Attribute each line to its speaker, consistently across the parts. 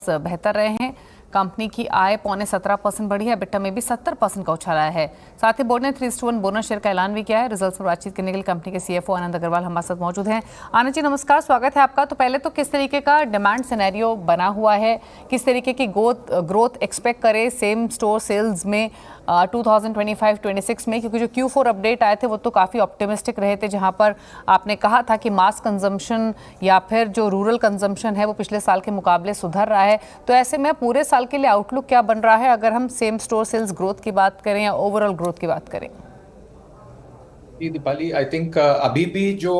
Speaker 1: बेहतर रहे हैं। कंपनी की आय 17.25% बढ़ी है, EBITDA में भी 70% का उछाल आया है। साथ ही बोर्ड ने 3:1 बोनस शेयर का ऐलान भी किया है। रिजल्ट्स पर बातचीत करने के लिए कंपनी के CFO आनंद अग्रवाल हमारे साथ मौजूद हैं। आनंद जी नमस्कार, स्वागत है आपका। तो पहले तो किस तरीके का डिमांड सिनेरियो बना हुआ है, किस तरीके की ग्रोथ एक्सपेक्ट करें सेम स्टोर सेल्स में 2025-26 में, क्योंकि जो Q4 अपडेट आए थे वो तो काफ़ी ऑप्टिमिस्टिक रहे थे, जहां पर आपने कहा था कि मास कंजम्पशन या फिर जो रूरल कंजम्पशन है वो पिछले साल के मुकाबले सुधर रहा है। तो ऐसे में पूरे साल के लिए आउटलुक क्या बन रहा है, अगर हम सेम स्टोर सेल्स ग्रोथ की बात करें या ओवरऑल ग्रोथ की बात करें?
Speaker 2: जी दीपाली, आई थिंक अभी भी जो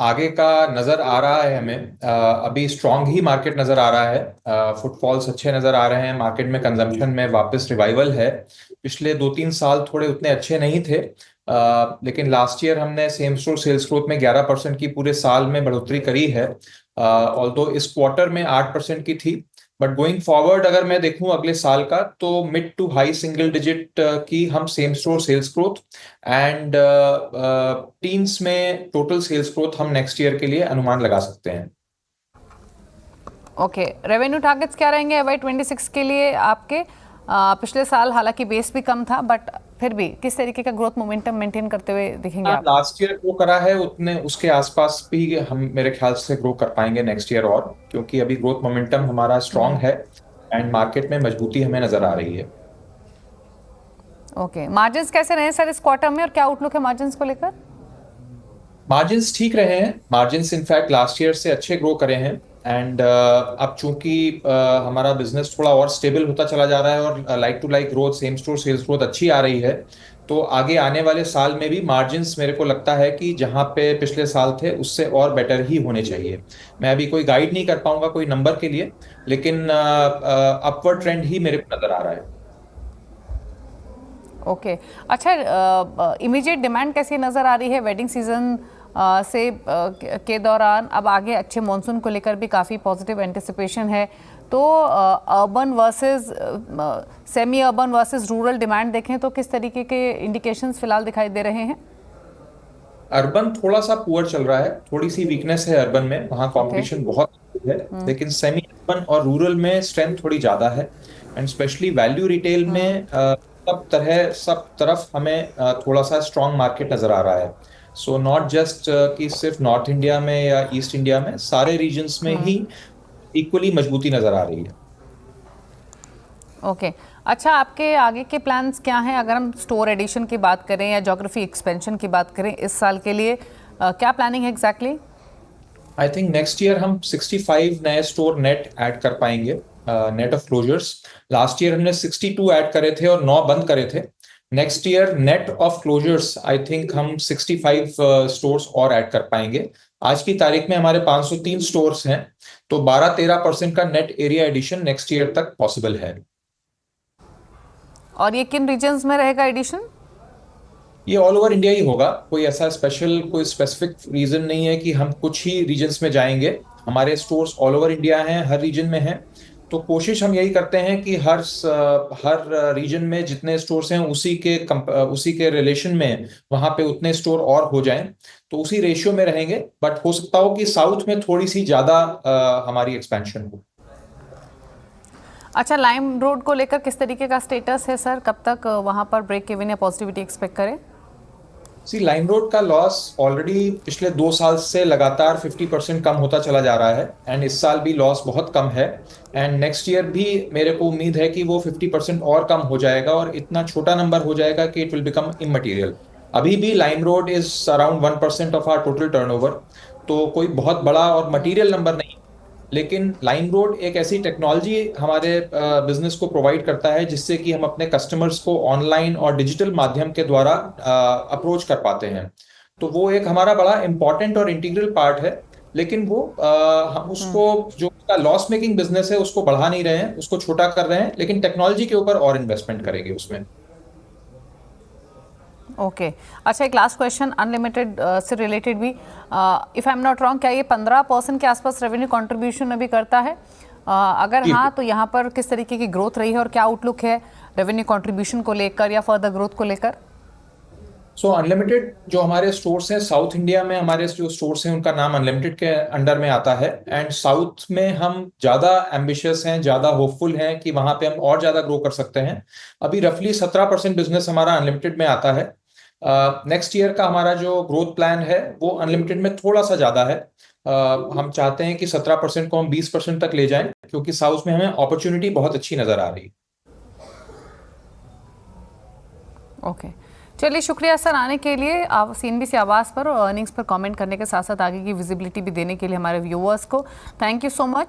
Speaker 2: आगे का नजर आ रहा है हमें, अभी स्ट्रांग ही मार्केट नजर आ रहा है। फुटफॉल्स अच्छे नजर आ रहे हैं, मार्केट में कंजम्पशन में वापस रिवाइवल है। पिछले 2-3 साल थोड़े उतने अच्छे नहीं थे, लेकिन लास्ट ईयर हमने सेम स्टोर सेल्स ग्रोथ में 11% की पूरे साल में बढ़ोतरी करी है। ऑल्दो इस क्वार्टर में 8% की थी, बट गोइंग फॉरवर्ड अगर मैं देखूं अगले साल का, तो mid to high single digit की हम same store sales growth and teens में टोटल सेल्स ग्रोथ हम नेक्स्ट ईयर के लिए अनुमान लगा सकते हैं।
Speaker 1: ओके, रेवेन्यू टारगेट्स क्या रहेंगे FY26 के लिए आपके? पिछले साल हालांकि बेस भी कम था, बट फिर भी किस तरीके का ग्रोथ मोमेंटम मेंटेन करते हुए दिखेंगे आप?
Speaker 2: लास्ट ईयर ग्रो करा है उतने, उसके आसपास भी हम मेरे ख्याल से ग्रो कर पाएंगे नेक्स्ट ईयर, और क्योंकि अभी ग्रोथ मोमेंटम हमारा स्ट्रांग है एंड मार्केट में मजबूती हमें नजर आ रही है।
Speaker 1: ओके, मार्जिन्स कैसे रहे सर इस क्वार्टर में, और क्या आउटलुक है मार्जिन्स को लेकर?
Speaker 2: मार्जिन्स ठीक रहे हैं, मार्जिन्स इनफैक्ट लास्ट ईयर से अच्छे ग्रो करे हैं एंड अब चूंकि हमारा बिजनेस थोड़ा और स्टेबल होता चला जा रहा है और like to like growth, same store sales growth अच्छी आ रही है, तो आगे आने वाले साल में भी मार्जिन्स मेरे को लगता है कि जहां पे पिछले साल थे उससे और बेटर ही होने चाहिए। मैं अभी कोई गाइड नहीं कर पाऊंगा कोई नंबर के लिए, लेकिन अपवर्ड ट्रेंड ही मेरे को नजर आ रहा है।
Speaker 1: ओके, अच्छा, इमीडिएट डिमांड कैसी नज़र आ रही है वेडिंग सीजन से के दौरान? अब आगे अच्छे मॉनसून को लेकर भी काफ़ी पॉजिटिव एंटिसिपेशन है, तो urban versus semi urban versus rural demand देखें तो किस तरीके के इंडिकेशंस फिलहाल दिखाई दे रहे हैं?
Speaker 2: अर्बन थोड़ा सा पुअर चल रहा है, थोड़ी सी वीकनेस है अर्बन में, वहाँ कंपटीशन बहुत है, लेकिन सेमी अर्बन और रूरल में स्ट्रेंथ थोड़ी ज्यादा है एंड स्पेशली वैल्यू रिटेल में सब तरफ हमें थोड़ा सा स्ट्रांग मार्केट नजर आ रहा है। सो नॉट जस्ट कि सिर्फ नॉर्थ इंडिया में या ईस्ट इंडिया में, सारे रीजन्स में ही इक्वली मजबूती नजर आ रही है।
Speaker 1: ओके, अच्छा, आपके आगे के प्लान्स क्या हैं, अगर हम स्टोर एडिशन की बात करें या ज्योग्राफी एक्सपेंशन की बात करें इस साल के लिए, क्या प्लानिंग है exactly?
Speaker 2: I think next year हम 65 नए स्टोर नेट ऐड कर पाएंगे, net of closures. Last year हमने 62 ऐड करे थे और 9 बंद करे थे। Next year net of closures I think हम 65 स्टोर्स और ऐड कर पाएंगे। आज की तारीख में हमारे 503 स्टोर्स हैं, तो 12-13% का net area addition next year तक पॉसिबल है।
Speaker 1: और ये किन रीजन्स में रहेगा एडिशन?
Speaker 2: ये ऑल ओवर इंडिया ही होगा, कोई ऐसा स्पेशल कोई स्पेसिफिक रीजन नहीं है कि हम कुछ ही रीजन्स में जाएंगे। हमारे स्टोर्स ऑल ओवर इंडिया हैं, हर रीजन में हैं, तो कोशिश हम यही करते हैं कि हर रीजन में जितने स्टोर्स हैं उसी के रिलेशन में वहां पे उतने स्टोर और हो जाएं, तो उसी रेशियो में रहेंगे। बट हो सकता हो कि साउथ में थोड़ी सी ज्यादा हमारी एक्सपेंशन हो।
Speaker 1: अच्छा, लाइम रोड को लेकर किस तरीके का स्टेटस है सर, कब तक वहां पर ब्रेक इवन या पॉजिटिविटी एक्सपेक्ट करें?
Speaker 2: लाइम रोड का लॉस ऑलरेडी पिछले 2 साल से लगातार 50% कम होता चला जा रहा है एंड इस साल भी लॉस बहुत कम है एंड नेक्स्ट ईयर भी मेरे को उम्मीद है कि वो 50% और कम हो जाएगा और इतना छोटा नंबर हो जाएगा कि इट विल बिकम इमटेरियल। अभी भी LimeRoad is around 1% of our total turnover, तो कोई बहुत बड़ा और मटीरियल नंबर नहीं, लेकिन लाइम रोड एक ऐसी टेक्नोलॉजी हमारे बिजनेस को प्रोवाइड करता है जिससे कि हम अपने कस्टमर्स को ऑनलाइन और डिजिटल माध्यम के द्वारा अप्रोच कर पाते हैं। तो वो एक हमारा बड़ा इंपॉर्टेंट और इंटीग्रल पार्ट है, लेकिन वो हम उसको, जो लॉस मेकिंग बिजनेस है उसको बढ़ा नहीं रहे हैं, उसको छोटा कर रहे हैं, लेकिन टेक्नोलॉजी के ऊपर और इन्वेस्टमेंट करेंगे उसमें।
Speaker 1: ओके, अच्छा, एक लास्ट क्वेश्चन अनलिमिटेड से रिलेटेड भी, if I am not wrong, क्या ये 15% के आसपास रेवेन्यू कंट्रीब्यूशन अभी करता है? अगर हाँ, तो यहाँ पर किस तरीके की ग्रोथ रही है और क्या आउटलुक है रेवेन्यू कंट्रीब्यूशन को लेकर या फर्दर ग्रोथ को लेकर?
Speaker 2: सो अनलिमिटेड जो हमारे स्टोर्स हैं साउथ इंडिया में, हमारे जो स्टोर्स हैं उनका नाम अनलिमिटेड के अंडर में आता है। एंड साउथ में हम ज़्यादा एम्बिशियस हैं, ज़्यादा होपफुल हैं कि वहाँ पे हम और ज़्यादा ग्रो कर सकते हैं। अभी रफली 17% बिजनेस हमारा अनलिमिटेड में आता है। नेक्स्ट ईयर का हमारा जो ग्रोथ प्लान है वो अनलिमिटेड में थोड़ा सा ज़्यादा है। हम चाहते हैं कि 17% को हम 20% तक ले जाएं, क्योंकि साउथ में हमें अपॉर्चुनिटी बहुत अच्छी नज़र आ रही है।
Speaker 1: ओके, चलिए शुक्रिया सर आने के लिए, आप CNBC आवाज़ पर और अर्निंग्स पर कमेंट करने के साथ साथ आगे की विजिबिलिटी भी देने के लिए हमारे व्यूअर्स को। Thank you so much.